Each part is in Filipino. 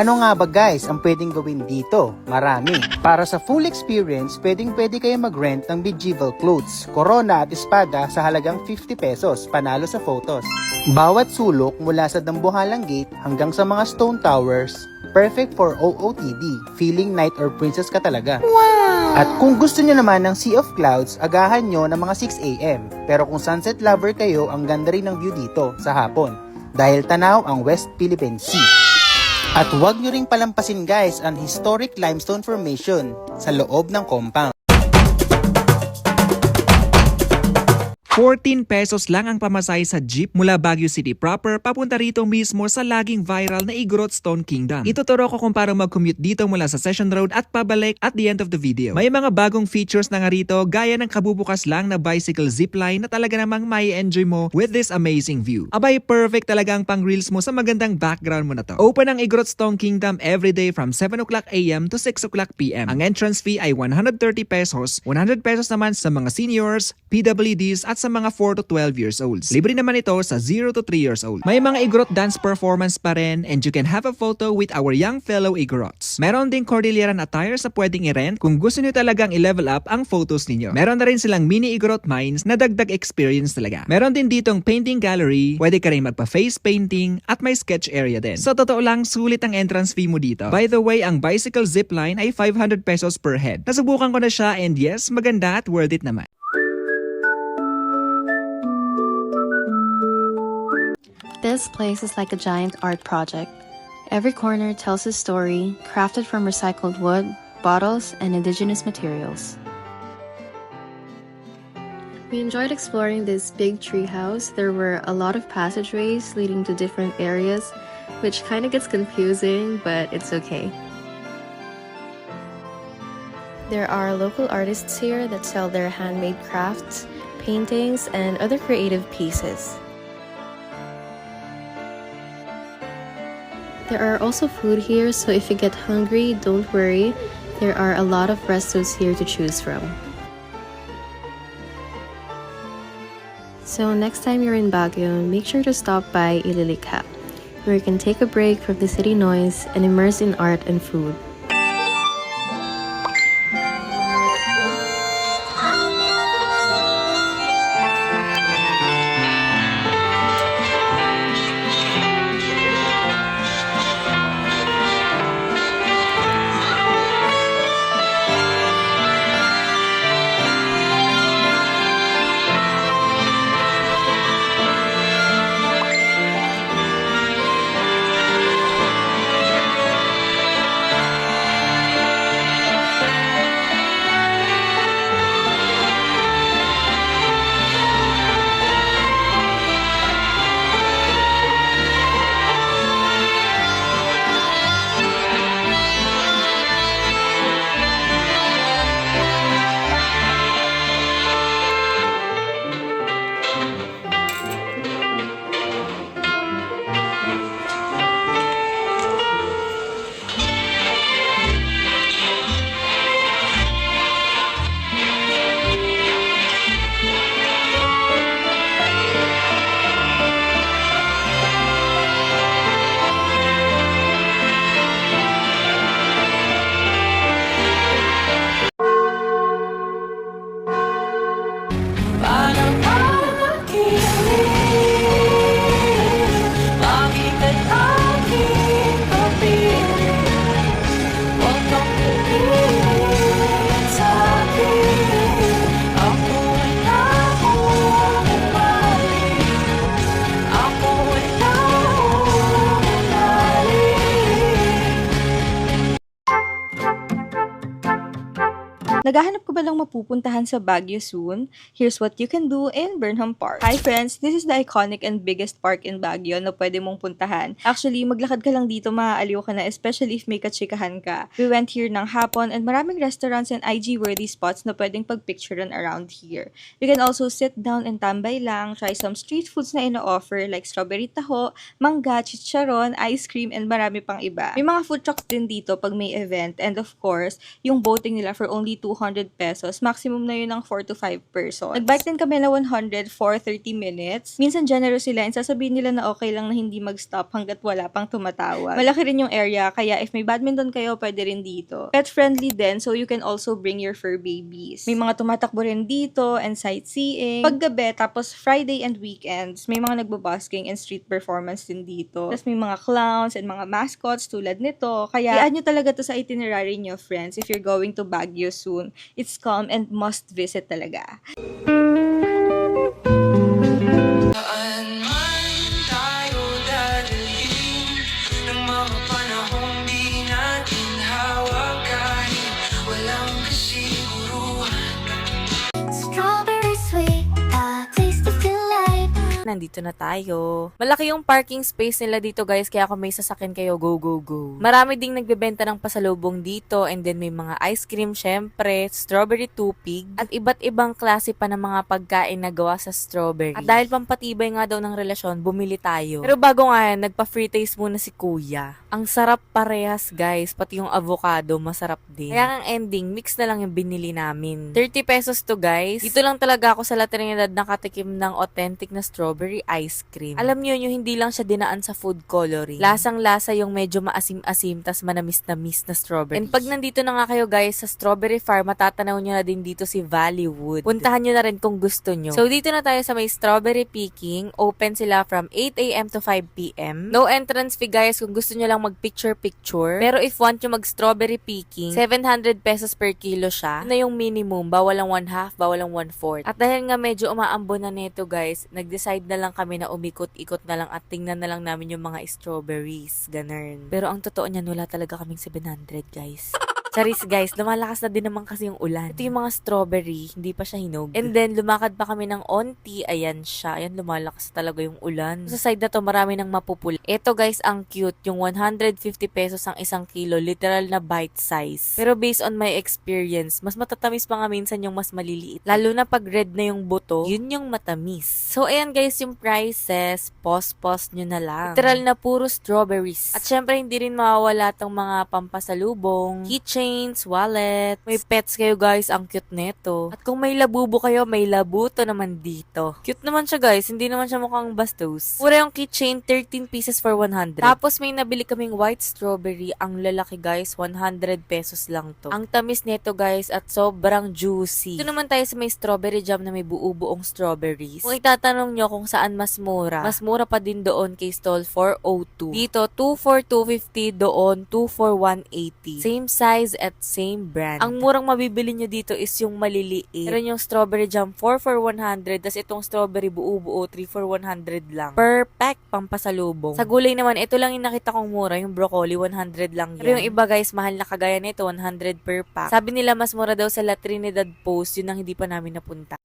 Ano nga ba guys ang pwedeng gawin dito? Marami. Para sa full experience, pwede kayo mag-rent ng medieval clothes, corona at espada sa halagang 50 pesos, panalo sa photos. Bawat sulok mula sa Dambuhalang Gate hanggang sa mga stone towers, perfect for OOTD, feeling knight or princess ka talaga. Wow! At kung gusto nyo naman ng Sea of Clouds, agahan nyo ng mga 6 AM. Pero kung sunset lover kayo, ang ganda rin ng view dito sa hapon. Dahil tanaw ang West Philippine Sea. At huwag nyo ring palampasin guys ang historic limestone formation sa loob ng compound. 14 pesos lang ang pamasahe sa jeep mula Baguio City proper papunta rito mismo sa laging viral na Igorot Stone Kingdom. Ituturo ko kung paano mag-commute dito mula sa Session Road at pabalik at the end of the video. May mga bagong features na nga rito gaya ng kabubukas lang na bicycle zipline na talaga namang may enjoy mo with this amazing view. Abay, perfect talaga ang pang reels mo sa magandang background mo na to. Open ang Igorot Stone Kingdom everyday from 7 o'clock AM to 6 o'clock PM. Ang entrance fee ay 130 pesos, 100 pesos naman sa mga seniors, PWDs at sa mga 4 to 12 years olds. Libre naman ito sa 0 to 3 years old. May mga Igorot dance performance pa rin and you can have a photo with our young fellow Igorots. Meron ding Cordilleran attire sa pwedeng i-rent kung gusto nyo talagang i-level up ang photos ninyo. Meron na rin silang mini Igorot mines na dagdag experience talaga. Meron din ditong painting gallery, pwede ka rin magpa-face painting at may sketch area din. So totoo lang, sulit ang entrance fee mo dito. By the way, ang bicycle zipline ay 500 pesos per head. Nasubukan ko na siya and yes, maganda at worth it naman. This place is like a giant art project. Every corner tells a story, crafted from recycled wood, bottles, and indigenous materials. We enjoyed exploring this big tree house. There were a lot of passageways leading to different areas, which kind of gets confusing, but it's okay. There are local artists here that sell their handmade crafts, paintings, and other creative pieces. There are also food here, so if you get hungry, don't worry. There are a lot of restos here to choose from. So next time you're in Baguio, make sure to stop by Ililikha, where you can take a break from the city noise and immerse in art and food. Naghahanap ka ba lang mapupuntahan sa Baguio soon? Here's what you can do in Burnham Park. Hi friends, this is the iconic and biggest park in Baguio na pwede mong puntahan. Actually, maglakad ka lang dito, maaaliw ka na, especially if may katsikahan ka. We went here ng hapon and maraming restaurants and IG-worthy spots na pwedeng pagpicturean around here. You can also sit down and tambay lang, try some street foods na ino-offer like strawberry taho, mangga, chicharon, ice cream, and marami pang iba. May mga food trucks din dito pag may event, and of course, yung boating nila for only 200 pesos. Maximum na yun ng 4 to 5 persons. Nag-bike din kami na 100 for 30 minutes. Minsan generous sila and sasabihin nila na okay lang na hindi mag-stop hanggat wala pang tumatawag. Malaki rin yung area, kaya if may badminton kayo, pwede rin dito. Pet-friendly din, so you can also bring your fur babies. May mga tumatakbo rin dito and sightseeing. Paggabi, tapos Friday and weekends, may mga nagbabusking and street performance din dito. Tapos may mga clowns and mga mascots tulad nito. Kaya, iaan nyo talaga to sa itinerary nyo, friends, if you're going to Baguio soon. It's calm and must visit talaga. Saan man tayo dadalhin ng mga panahong di natin hawak kahit walang kasiguruhan. Strawberry sweet, a taste of delight. Nandito na tayo. Malaki yung parking space nila dito guys, kaya kung may sasakyan kayo, go, go, go. Marami ding nagbebenta ng pasalubong dito, and then may mga ice cream, syempre, strawberry tupig, at iba't ibang klase pa ng mga pagkain na gawa sa strawberry. At dahil pampatibay nga daw ng relasyon, bumili tayo. Pero bago nga yan, nagpa-free taste muna si kuya. Ang sarap parehas guys, pati yung avocado, masarap din. Kaya ang ending, mix na lang yung binili namin. 30 pesos to guys. Dito lang talaga ako sa La Trinidad nakatikim ng authentic na strawberry ice cream. Alam niyo yung hindi lang siya dinaan sa food coloring. Lasang-lasa yung medyo maasim-asim tas manamis-namis na strawberry. And pag nandito na nga kayo guys sa strawberry farm, matatanaw nyo na din dito si Valleywood. Puntahan nyo na rin kung gusto nyo. So dito na tayo sa may strawberry picking. Open sila from 8 a.m. to 5 p.m. No entrance fee guys kung gusto nyo lang mag-picture-picture. Pero if want nyo mag-strawberry picking, 700 pesos per kilo siya. Na yung minimum. Bawal ang 1/2, bawal ang 1/4. At dahil nga medyo umaambon na neto guys, nag-decide na lang kami na umikot-ikot na lang at tingnan na lang namin yung mga strawberries. Ganun. Pero ang totoo niyan, wala talaga kaming 700 guys. Charis guys, lumalakas na din naman kasi yung ulan. Ito yung mga strawberry, hindi pa siya hinog. And then, lumakad pa kami ng onti. Ayan siya. Ayan, lumalakas talaga yung ulan. Sa side na to, marami nang mapupula. Ito guys, ang cute. Yung 150 pesos ang 1 kilo. Literal na bite size. Pero based on my experience, mas matatamis pa nga minsan yung mas maliliit. Lalo na pag red na yung buto, yun yung matamis. So, ayan guys, yung prices. Pause nyo na lang. Literal na puro strawberries. At syempre, hindi rin mawawala tong mga pampasalubong, keychains, wallet. May pets kayo guys, ang cute neto. At kung may labubo kayo, may labuto naman dito. Cute naman siya guys, hindi naman siya mukhang bastos. Mura yung keychain, 13 pieces for 100. Tapos may nabili kaming white strawberry, ang lalaki guys, 100 pesos lang to. Ang tamis neto guys at sobrang juicy. Ito naman tayo sa may strawberry jam na may buo-buong strawberries. Kung itatanong nyo kung saan mas mura pa din doon kay stall 402. Dito, 2 for 250, doon 2 for 180. Same size at same brand. Ang murang mabibili nyo dito is yung maliliit. Pero yung strawberry jam 4 for 100, tas itong strawberry buo-buo 3 for 100 lang. Per pack, pampasalubong. Sa gulay naman, ito lang yung nakita kong mura, yung broccoli 100 lang yan. Pero yung iba guys, mahal na kagaya nito, 100 per pack. Sabi nila mas mura daw sa La Trinidad Post, yun ang hindi pa namin napunta.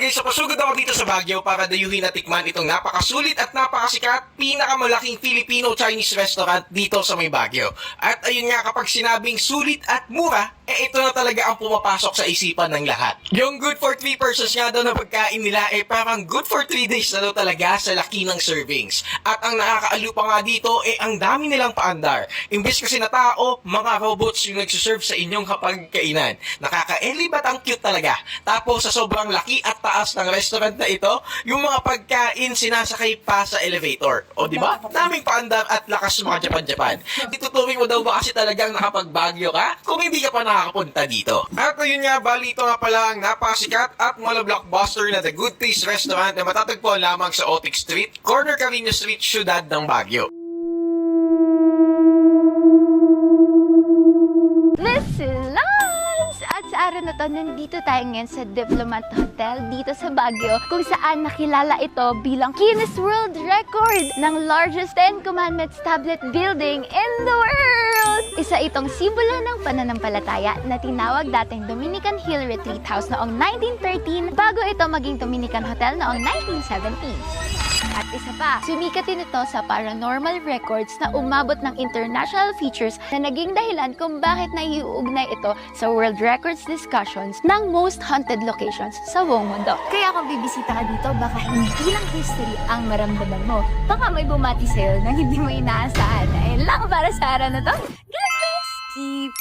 So pasugod ako dito sa Baguio para dayuhin at tikman itong napakasulit at napakasikat, pinakamalaking Filipino-Chinese restaurant dito sa may Baguio. At ayun nga, kapag sinabing sulit at mura, ito na talaga ang pumapasok sa isipan ng lahat. Yung good for 3 persons nga daw na pagkain nila, parang good for 3 days na daw talaga sa laki ng servings. At ang nakakaalu pa nga dito, ang dami nilang paandar. Imbes kasi na tao, mga robots yung nagsuserve sa inyong kapagkainan. Nakaka-elibat, ang cute talaga. Tapos sa sobrang laki at taas ng restaurant na ito, yung mga pagkain sinasakay pa sa elevator. O di ba? Daming paandar at lakas mga Japan-Japan. Ituturing mo daw ba kasi talagang nakapag-Baguio ka? Kung hindi ka pa nakakapunta dito. At ayun nga, bali ito nga pala ang napakasikat at mala-blockbuster na The Good Taste Restaurant na matatagpuan lamang sa Otic Street, Corner Carino Street, Ciudad ng Baguio. This is Lance at sa araw na to, nandito tayo ngayon sa Diplomat Hotel dito sa Baguio, kung saan nakilala ito bilang Guinness World Record ng largest 10 Commandments tablet building in the world! Isa itong simbolo ng pananampalataya na tinawag dating Dominican Hill Retreat House noong 1913 bago ito maging Dominican Hotel noong 1970s. At isa pa, sumikat din ito sa paranormal records na umabot ng international features na naging dahilan kung bakit naiuugnay ito sa World Records discussions ng most haunted locations sa buong mundo. Kaya kung bibisita ka dito, baka hindi lang history ang maramdaman mo. Baka may bumati sa'yo na hindi mo inaasahan. Ayun lang para sa araw na to. God bless! Keep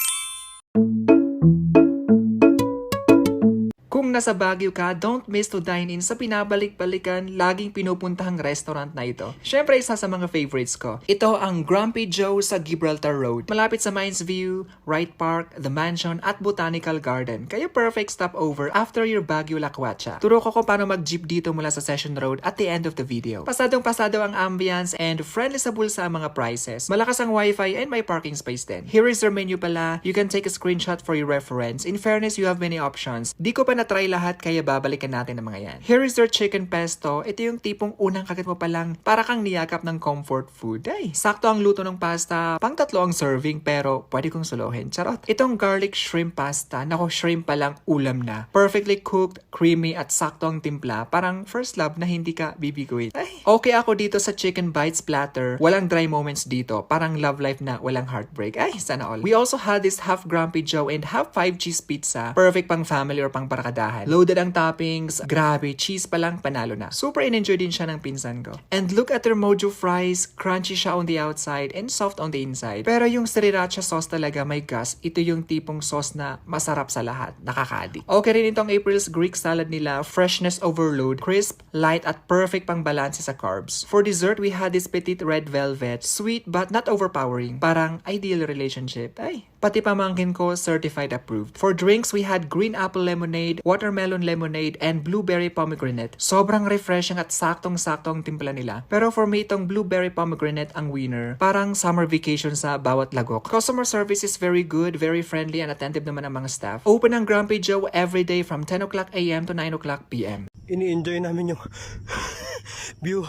Kung nasa Baguio ka, don't miss to dine in sa pinabalik-balikan, laging pinupuntahang restaurant na ito. Syempre, isa sa mga favorites ko. Ito ang Grumpy Joe sa Gibraltar Road. Malapit sa Mines View, Wright Park, The Mansion, at Botanical Garden. Kaya perfect stopover after your Baguio Lakwatsa. Turo ko kung paano mag-jeep dito mula sa Session Road at the end of the video. Pasadong-pasado ang ambience and friendly sa bulsa ang mga prices. Malakas ang wifi and may parking space din. Here is their menu pala. You can take a screenshot for your reference. In fairness, you have many options. Di ko pa na-try lahat kaya babalikan natin ang mga yan. Here is their chicken pesto. Ito yung tipong unang kagat mo pa lang para kang niyakap ng comfort food. Ay, sakto ang luto ng pasta. Pang 3 ang serving pero pwede kong suluhin. Charot. Itong garlic shrimp pasta. Nako, shrimp pa lang ulam na. Perfectly cooked, creamy at sakto ang timpla. Parang first love na hindi ka bibiguin. Ay, okay ako dito sa chicken bites platter. Walang dry moments dito. Parang love life na walang heartbreak. Ay, sana all. We also had this half Grumpy Joe and half 5 cheese pizza. Perfect pang family or pang barakadahan. Loaded ang toppings. Grabe, cheese pa lang, panalo na. Super in-enjoy din siya ng pinsan ko. And look at their mojo fries. Crunchy siya on the outside and soft on the inside. Pero yung sriracha sauce talaga, my gosh, ito yung tipong sauce na masarap sa lahat. Nakaka-addict. Okay rin itong April's Greek salad nila. Freshness overload, crisp, light at perfect pang balance sa carbs. For dessert, we had this petite red velvet. Sweet but not overpowering. Parang ideal relationship. Ay, pati pamangkin ko, certified approved. For drinks, we had green apple lemonade, watermelon lemonade, and blueberry pomegranate. Sobrang refreshing at saktong-sakto ang timpla nila. Pero for me, itong blueberry pomegranate ang winner. Parang summer vacation sa bawat lagok. Customer service is very good, very friendly, and attentive naman ang mga staff. Open ang Grumpy Joe every day from 10 o'clock a.m. to 9 o'clock p.m. Ini-enjoy namin yung view